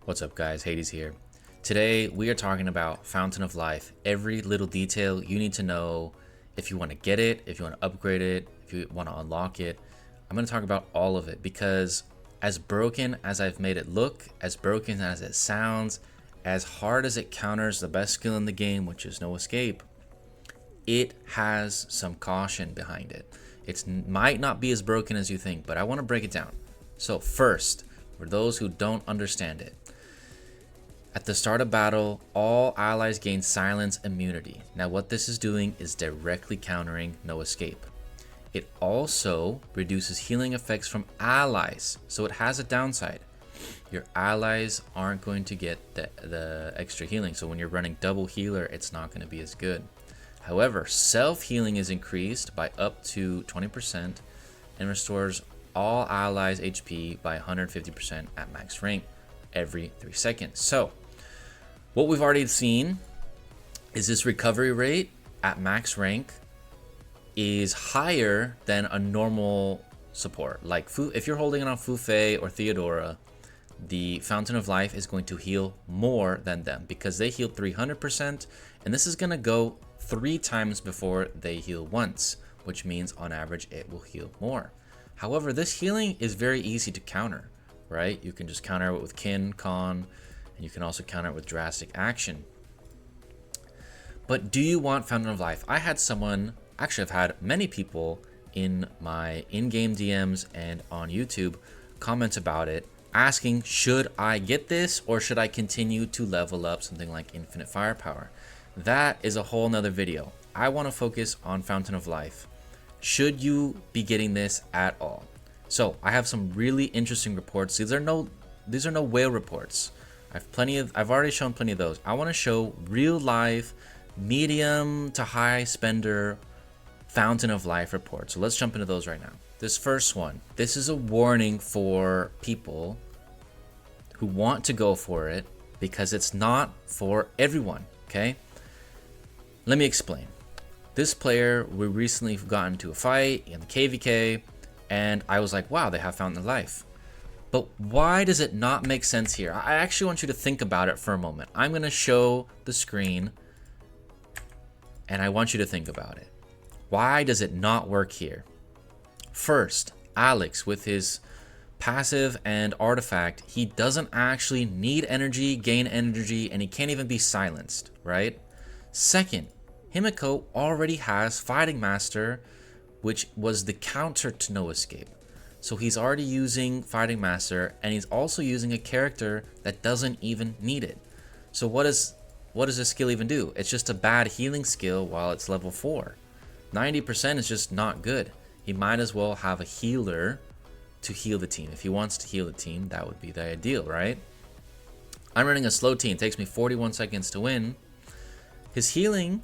What's up guys, Hades here. Today we are talking about Fountain of Life. Every little detail you need to know if you want to get it, if you want to upgrade it, if you want to unlock it. I'm going to talk about all of it because as broken as I've made it look, as broken as it sounds, as hard as it counters the best skill in the game, which is no escape, it has some caution behind it. It might not be as broken as you think, but I want to break it down. So first, for those who don't understand it, at the start of battle, all allies gain silence immunity. Now what this is doing is directly countering no escape. It also reduces healing effects from allies, so it has a downside. Your allies aren't going to get the extra healing, so when you're running double healer, it's not going to be as good. However, self-healing is increased by up to 20% and restores all allies HP by 150% at max rank every 3 seconds. So what we've already seen is this recovery rate at max rank is higher than a normal support. Like if you're holding it on Fufei or Theodora, the Fountain of Life is going to heal more than them because they heal 300%, and this is going to go 3 times before they heal once, which means on average it will heal more. However, this healing is very easy to counter, right? You can just counter it with Kin, Con, and you can also counter it with drastic action. But do you want Fountain of Life? I had someone, actually I've had many people in my in-game DMs and on YouTube comment about it, asking should I get this or should I continue to level up something like Infinite Firepower? That is a whole nother video. I want to focus on Fountain of Life. Should you be getting this at all? So I have some really interesting reports. These are no whale reports. I've already shown plenty of those. I want to show real life, medium to high spender Fountain of Life reports. So let's jump into those right now. This first one, this is a warning for people who want to go for it because it's not for everyone, okay? Let me explain. This player, we recently got into a fight in the KVK, and I was like, wow, they have Fountain of Life. But why does it not make sense here? I actually want you to think about it for a moment. I'm going to show the screen, and I want you to think about it. Why does it not work here? First, Alex with his passive and artifact, he doesn't actually need energy, gain energy, and he can't even be silenced, right? Second, Himiko already has Fighting Master, which was the counter to No Escape. So he's already using Fighting Master, and he's also using a character that doesn't even need it. So what does this skill even do? It's just a bad healing skill while it's level 4. 90% is just not good. He might as well have a healer to heal the team. If he wants to heal the team, that would be the ideal, right? I'm running a slow team. It takes me 41 seconds to win. His healing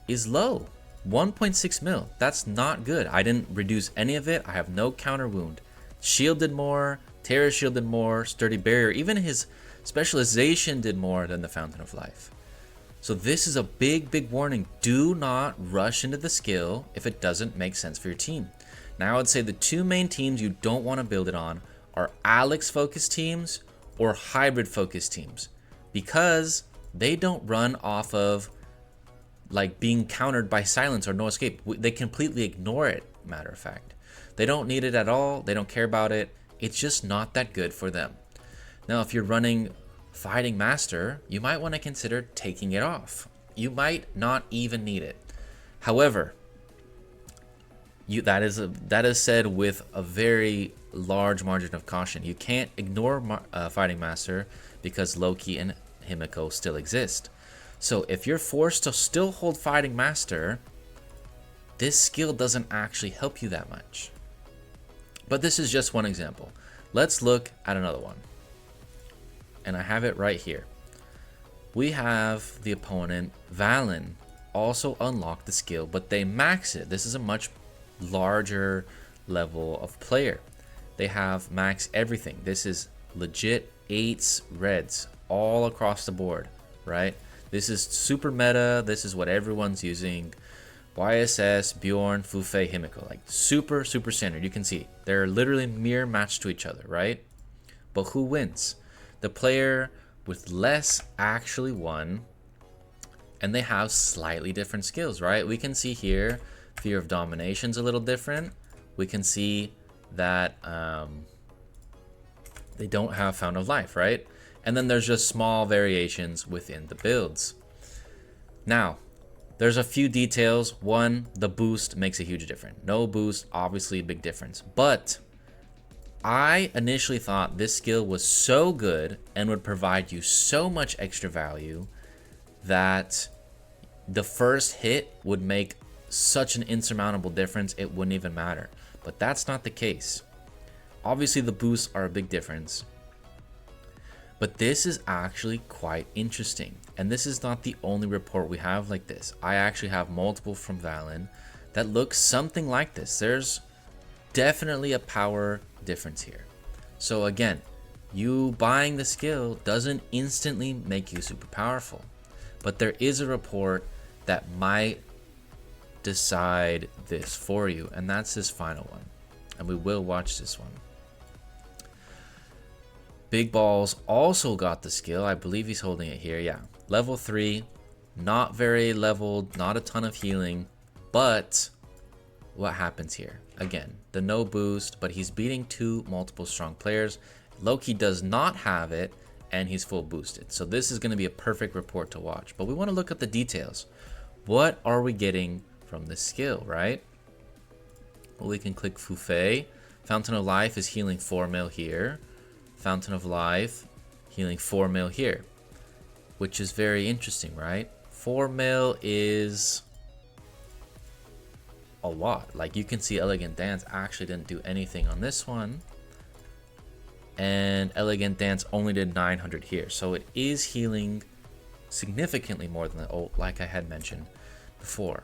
is low, 1.6 mil. That's not good. I didn't reduce any of it. I have no counter wound. Shield did more, Terror Shield did more, Sturdy Barrier, even his specialization did more than the Fountain of Life. So this is a big warning. Do not rush into the skill if it doesn't make sense for your team. Now I would say the 2 main teams you don't want to build it on are Alex focused teams or hybrid focused teams, because they don't run off of like being countered by silence or no escape. They completely ignore it, matter of fact. They don't need it at all. They don't care about it. It's just not that good for them. Now, if you're running Fighting Master, you might want to consider taking it off. You might not even need it. However, that is said with a very large margin of caution. You can't ignore Fighting Master because Loki and Himiko still exist. So if you're forced to still hold Fighting Master, this skill doesn't actually help you that much. But this is just one example. Let's look at another one. And I have it right here. We have the opponent, Valen, also unlock the skill, but they max it. This is a much larger level of player. They have max everything. This is legit 8s reds all across the board, right? This is super meta. This is what everyone's using. YSS, Bjorn, Fufei, Himiko. Like super standard. You can see they're literally mirror matched to each other, right? But who wins? The player with less actually won, and they have slightly different skills, right? We can see here, Fear of Domination's a little different. We can see that they don't have Fountain of Life, right? And then there's just small variations within the builds. Now, there's a few details. One, the boost makes a huge difference. No boost, obviously a big difference. But I initially thought this skill was so good and would provide you so much extra value that the first hit would make such an insurmountable difference it wouldn't even matter. But that's not the case. Obviously the boosts are a big difference. But this is actually quite interesting. And this is not the only report we have like this. I actually have multiple from Valen that look something like this. There's definitely a power difference here. So again, you buying the skill doesn't instantly make you super powerful. But there is a report that might decide this for you. And that's this final one. And we will watch this one. Big Balls also got the skill. I believe he's holding it here. Yeah. Level 3. Not very leveled. Not a ton of healing. But what happens here? Again, the no boost. But he's beating 2 multiple strong players. Loki does not have it. And he's full boosted. So this is going to be a perfect report to watch. But we want to look at the details. What are we getting from this skill, right? Well, we can click Fufei. Fountain of Life is healing 4 mil here. Fountain of Life healing 4 mil here, which is very interesting, right? 4 mil is a lot. Like you can see Elegant Dance actually didn't do anything on this one, and Elegant Dance only did 900 here, so it is healing significantly more than the ult, like I had mentioned before.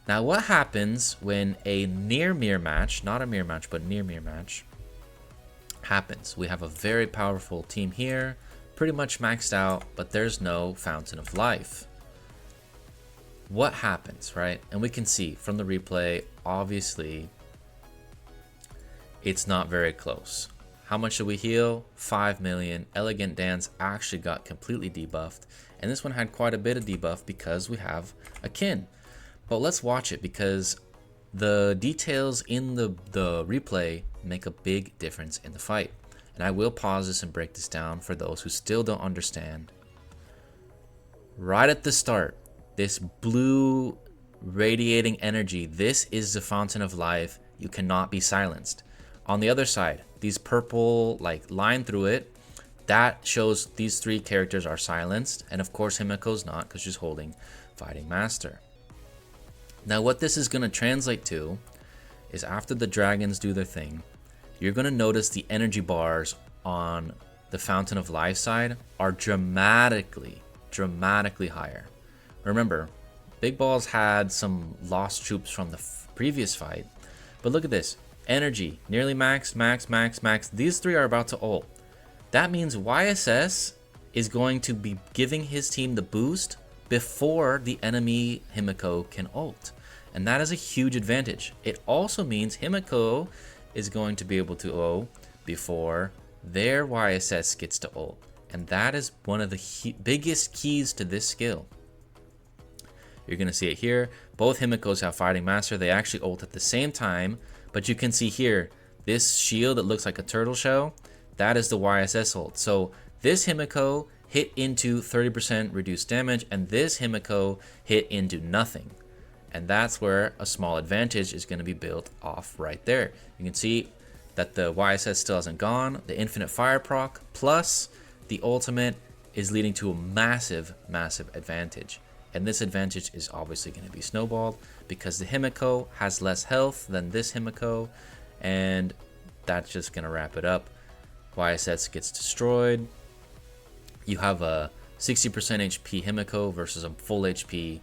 Now what happens when a near mirror match, not a mirror match but near mirror match happens? We have a very powerful team here, pretty much maxed out, but there's no Fountain of Life. What happens, right? And we can see from the replay, obviously it's not very close. How much did we heal? 5 million. Elegant Dance actually got completely debuffed, and this one had quite a bit of debuff because we have a kin. But let's watch it because the details in the replay make a big difference in the fight. And I will pause this and break this down for those who still don't understand. Right at the start, this blue radiating energy, this is the Fountain of Life. You cannot be silenced. On the other side, these purple like line through it, that shows these 3 characters are silenced. And of course Himiko's not because she's holding Fighting Master. Now what this is going to translate to is after the dragons do their thing, you're going to notice the energy bars on the Fountain of Life side are dramatically higher. Remember, Big Balls had some lost troops from the previous fight, but look at this. Energy, nearly max. These 3 are about to ult. That means YSS is going to be giving his team the boost before the enemy Himiko can ult. And that is a huge advantage. It also means Himiko is going to be able to ult before their YSS gets to ult. And that is one of the biggest keys to this skill. You're going to see it here. Both Himikos have Fighting Master. They actually ult at the same time. But you can see here, this shield that looks like a turtle shell, that is the YSS ult. So this Himiko hit into 30% reduced damage, and this Himiko hit into nothing. And that's where a small advantage is going to be built off right there. You can see that the YSS still hasn't gone. The infinite fire proc plus the ultimate is leading to a massive advantage. And this advantage is obviously going to be snowballed because the Himiko has less health than this Himiko, and that's just going to wrap it up. YSS gets destroyed. You have a 60% HP Himiko versus a full HP.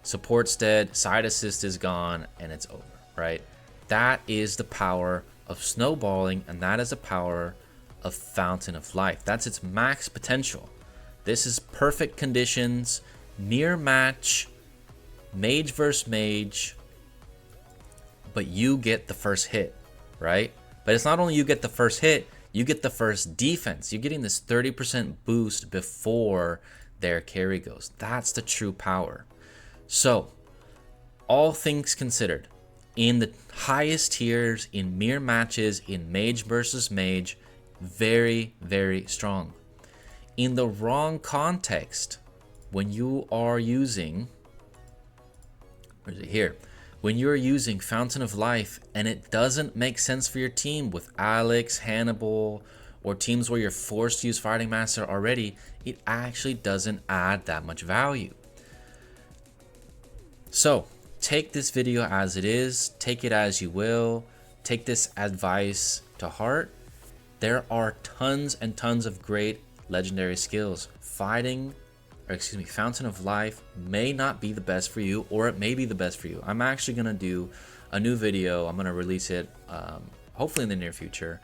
Support's dead, side assist is gone, and it's over, right? That is the power of snowballing, and that is the power of Fountain of Life. That's its max potential. This is perfect conditions, near match, mage versus mage, but you get the first hit, right? But it's not only you get the first hit, You get the first defense. You're getting this 30% boost before their carry goes. That's the true power. So, all things considered, in the highest tiers, in mirror matches, in mage versus mage, very, very strong. In the wrong context, when you are using, where is it here? When you're using Fountain of Life and it doesn't make sense for your team with Alex, Hannibal, or teams where you're forced to use Fighting Master already, it actually doesn't add that much value. So take this video as it is, take it as you will, take this advice to heart. There are tons and tons of great legendary skills. Fountain of Life may not be the best for you, or it may be the best for you. I'm actually gonna do a new video. I'm gonna release it hopefully in the near future,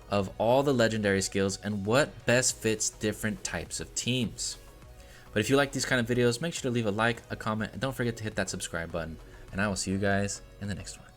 of all the legendary skills and what best fits different types of teams. But if you like these kind of videos, make sure to leave a like, a comment, and don't forget to hit that subscribe button. And I will see you guys in the next one.